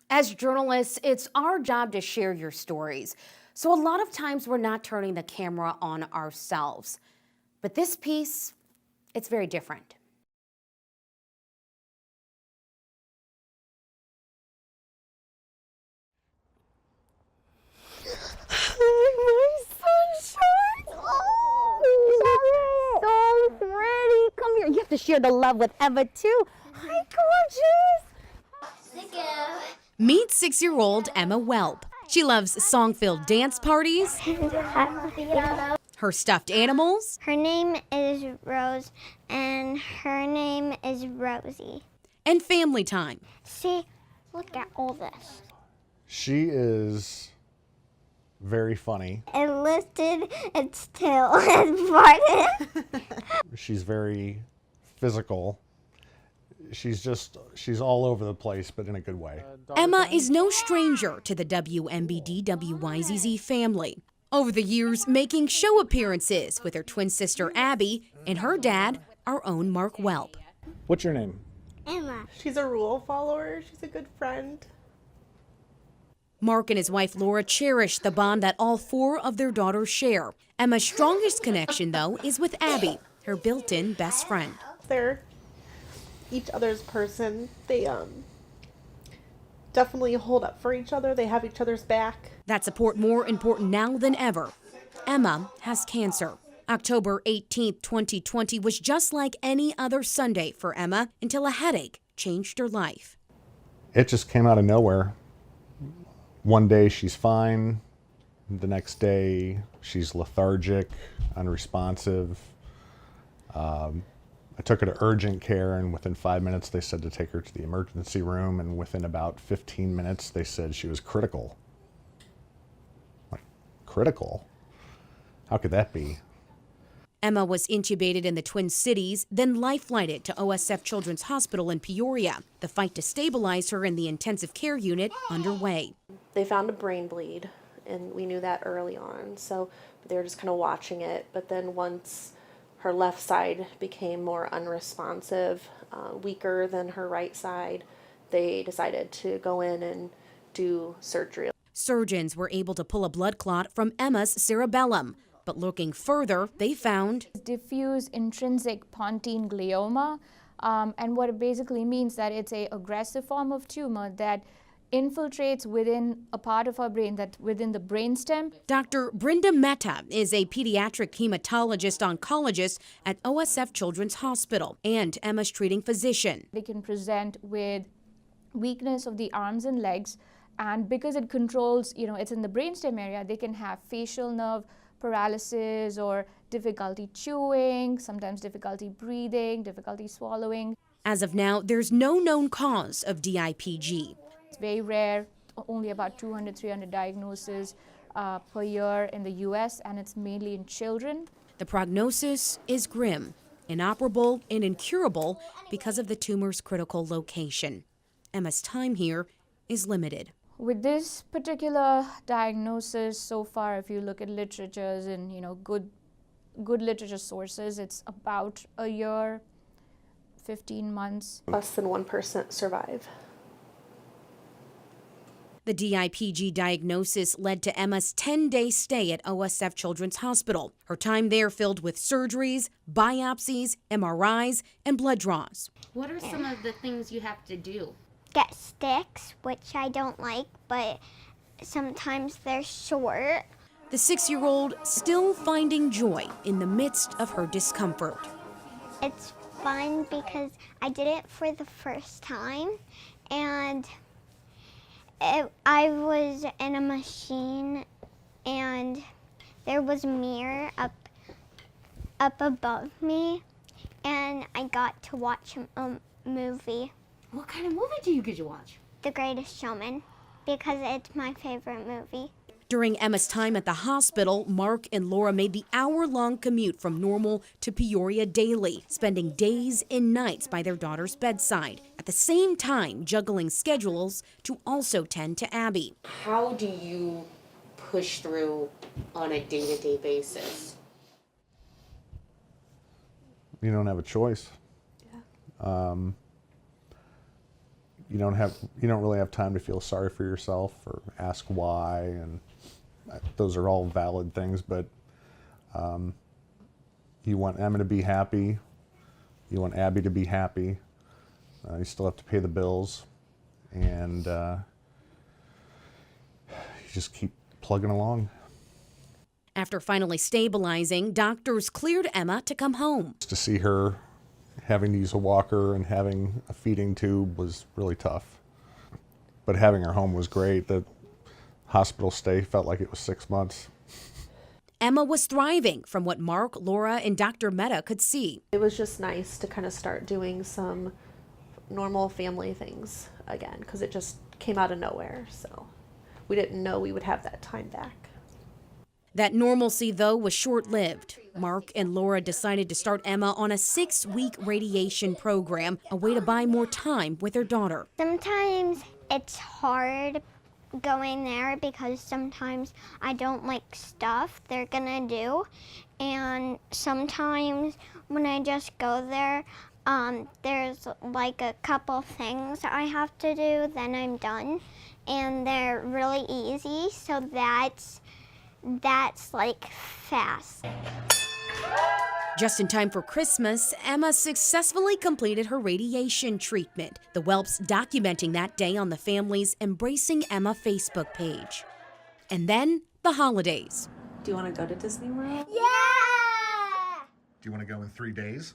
As journalists, it's our job to share your stories. So a lot of times we're not turning the camera on ourselves. But this piece, it's very different. My sunshine! Oh, so pretty. Come here. You have to share the love with Emma, too. Hi, gorgeous. Meet 6-year-old Emma Welp. She loves song-filled dance parties, her stuffed animals, Her name is Rose, and her name is Rosie. and family time. See, look at all this. She is very funny. It lifted its tail and farted. She's very physical. She's all over the place, but in a good way. Emma is no stranger to the WMBD WYZZ family. Over the years, making show appearances with her twin sister Abby and her dad, our own Mark Welp. What's your name? Emma. She's a rule follower. She's a good friend. Mark and his wife Laura cherish the bond that all 4 of their daughters share. Emma's strongest connection, though, is with Abby, her built-in best friend. They're each other's person. They definitely hold up for each other. They have each other's back. That support more important now than ever. Emma has cancer. October 18th, 2020 was just like any other Sunday for Emma until a headache changed her life. It just came out of nowhere. One day she's fine. The next day she's lethargic, unresponsive. I took her to urgent care, and within 5 minutes they said to take her to the emergency room, and within about 15 minutes they said she was critical. Like, critical? How could that be? Emma was intubated in the Twin Cities, then life-flighted to OSF Children's Hospital in Peoria. The fight to stabilize her in the intensive care unit underway. They found a brain bleed, and we knew that early on. So they were just kind of watching it. But then once her left side became more unresponsive, weaker than her right side, they decided to go in and do surgery. Surgeons were able to pull a blood clot from Emma's cerebellum. But looking further, they found diffuse intrinsic pontine glioma, and what it basically means that it's an aggressive form of tumor that infiltrates within a part of our brain, that within the brainstem. Dr. Brenda Mehta is a pediatric hematologist-oncologist at OSF Children's Hospital and Emma's treating physician. They can present with weakness of the arms and legs, and because it controls, it's in the brainstem area, they can have facial nerve paralysis or difficulty chewing, sometimes difficulty breathing, difficulty swallowing. As of now, there's no known cause of DIPG. It's very rare, only about 200, 300 diagnoses per year in the US, and it's mainly in children. The prognosis is grim, inoperable and incurable because of the tumor's critical location. Emma's time here is limited. With this particular diagnosis, so far, if you look at literatures and good literature sources, it's about a year, 15 months. Less than 1% survive. The DIPG diagnosis led to Emma's 10-day stay at OSF Children's Hospital. Her time there filled with surgeries, biopsies, MRIs, and blood draws. What are some of the things you have to do? Get sticks, which I don't like, but sometimes they're short. The 6-year-old still finding joy in the midst of her discomfort. It's fun because I did it for the first time, and I was in a machine, and there was a mirror up above me, and I got to watch a movie. What kind of movie do you get to watch? The Greatest Showman, because it's my favorite movie. During Emma's time at the hospital, Mark and Laura made the hour-long commute from Normal to Peoria daily, spending days and nights by their daughter's bedside, at the same time juggling schedules to also tend to Abby. How do you push through on a day-to-day basis? You don't have a choice. you don't really have time to feel sorry for yourself or ask why, and those are all valid things, but you want Emma to be happy, you want Abby to be happy, you still have to pay the bills, and you just keep plugging along. After finally stabilizing, doctors cleared Emma to come home. To see her having to use a walker and having a feeding tube was really tough. But having her home was great. The hospital stay felt like it was 6 months. Emma was thriving from what Mark, Laura, and Dr. Mehta could see. It was just nice to kind of start doing some normal family things again, because it just came out of nowhere. So we didn't know we would have that time back. That normalcy, though, was short-lived. Mark and Laura decided to start Emma on a 6-week radiation program, a way to buy more time with their daughter. Sometimes it's hard going there because sometimes I don't like stuff they're gonna do, and sometimes when I just go there, there's like a couple things I have to do, then I'm done, and they're really easy, so that's like fast. Just in time for Christmas, Emma successfully completed her radiation treatment. The Whelps documenting that day on the family's Embracing Emma Facebook page. And then the holidays. Do you want to go to Disney World? Yeah! Do you want to go in 3 days?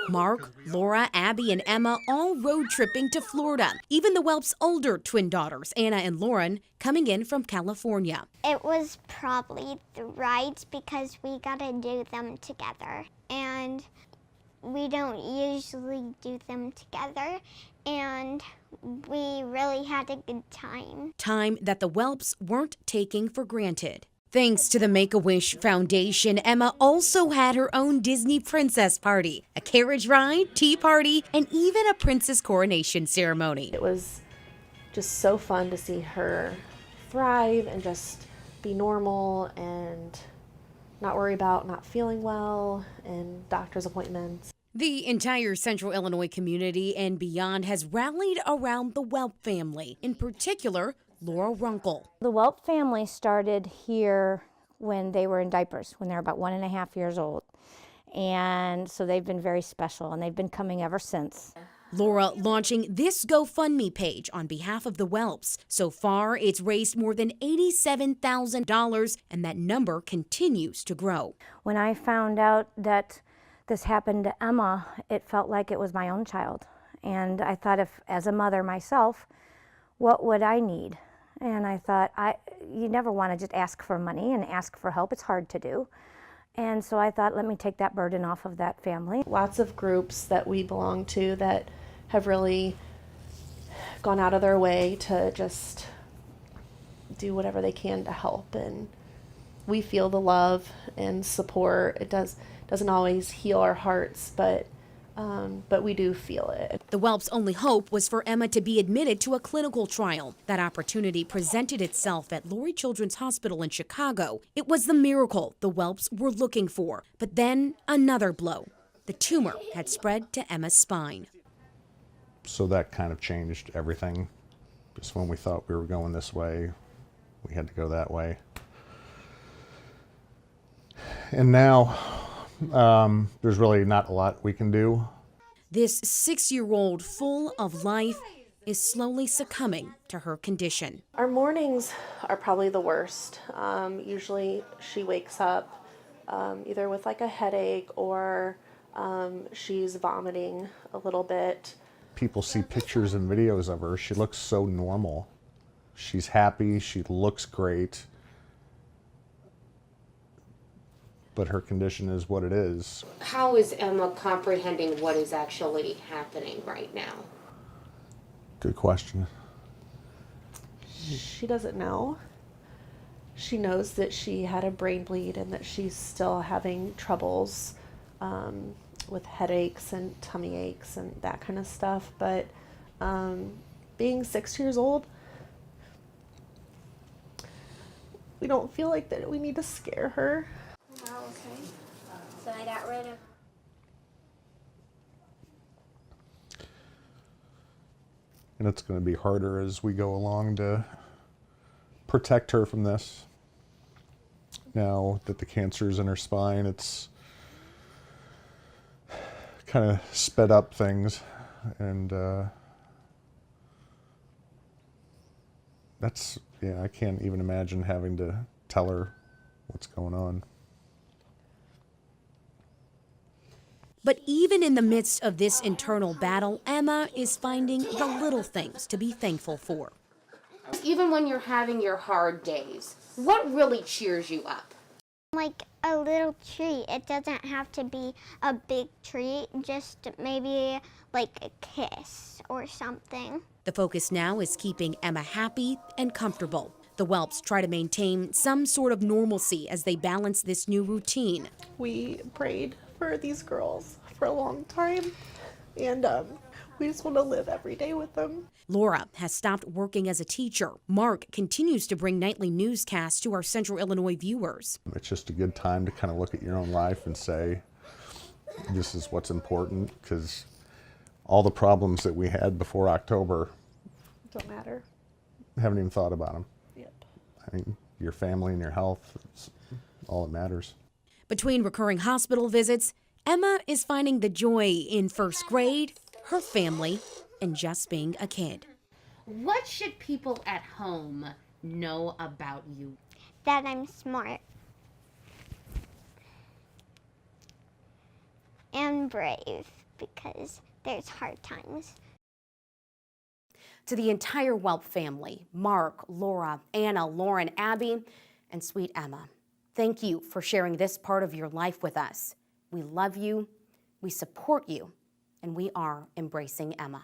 Mark, Laura, Abby, and Emma all road tripping to Florida. Even the Whelps' older twin daughters, Anna and Lauren, coming in from California. It was probably the rides because we got to do them together. And we don't usually do them together. And we really had a good time. Time that the Whelps weren't taking for granted. Thanks to the Make-A-Wish Foundation, Emma also had her own Disney princess party, a carriage ride, tea party, and even a princess coronation ceremony. It was just so fun to see her thrive and just be normal and not worry about not feeling well and doctor's appointments. The entire Central Illinois community and beyond has rallied around the Whelp family, in particular, Laura Runkle. The Whelp family started here when they were in diapers, when they were about 1.5 years old. And so they've been very special, and they've been coming ever since. Laura launching this GoFundMe page on behalf of the Whelps. So far, it's raised more than $87,000, and that number continues to grow. When I found out that this happened to Emma, it felt like it was my own child. And I thought, if as a mother myself, what would I need? And I thought, you never want to just ask for money and ask for help. It's hard to do. And so I thought, let me take that burden off of that family. Lots of groups that we belong to that have really gone out of their way to just do whatever they can to help. And we feel the love and support. It doesn't always heal our hearts, but we do feel it. The Whelps' only hope was for Emma to be admitted to a clinical trial. That opportunity presented itself at Lurie Children's Hospital in Chicago. It was the miracle the Whelps were looking for. But then another blow. The tumor had spread to Emma's spine. So that kind of changed everything. Just when we thought we were going this way, we had to go that way. And now, there's really not a lot we can do. This 6-year-old full of life is slowly succumbing to her condition. Our mornings are probably the worst. Usually she wakes up either with like a headache or she's vomiting a little bit. People see pictures and videos of her. She looks so normal. She's happy, she looks great. But her condition is what it is. How is Emma comprehending what is actually happening right now? Good question. She doesn't know. She knows that she had a brain bleed and that she's still having troubles with headaches and tummy aches and that kind of stuff. But being 6 years old, we don't feel like that we need to scare her. Oh, okay. So I got rid of. And it's going to be harder as we go along to protect her from this. Now that the cancer's in her spine, it's kind of sped up things, and I can't even imagine having to tell her what's going on. But even in the midst of this internal battle, Emma is finding the little things to be thankful for. Even when you're having your hard days, what really cheers you up? Like a little treat. It doesn't have to be a big treat, just maybe like a kiss or something. The focus now is keeping Emma happy and comfortable. The Whelps try to maintain some sort of normalcy as they balance this new routine. We prayed for these girls for a long time, and we just want to live every day with them. Laura has stopped working as a teacher. Mark continues to bring nightly newscasts to our Central Illinois viewers. It's just a good time to kind of look at your own life and say, this is what's important, because all the problems that we had before October, Don't matter. haven't even thought about them. Yep. I mean, your family and your health, it's all that matters. Between recurring hospital visits, Emma is finding the joy in first grade, her family, and just being a kid. What should people at home know about you? That I'm smart and brave because there's hard times. To the entire Whelp family, Mark, Laura, Anna, Lauren, Abby, and sweet Emma, thank you for sharing this part of your life with us. We love you, we support you, and we are embracing Emma.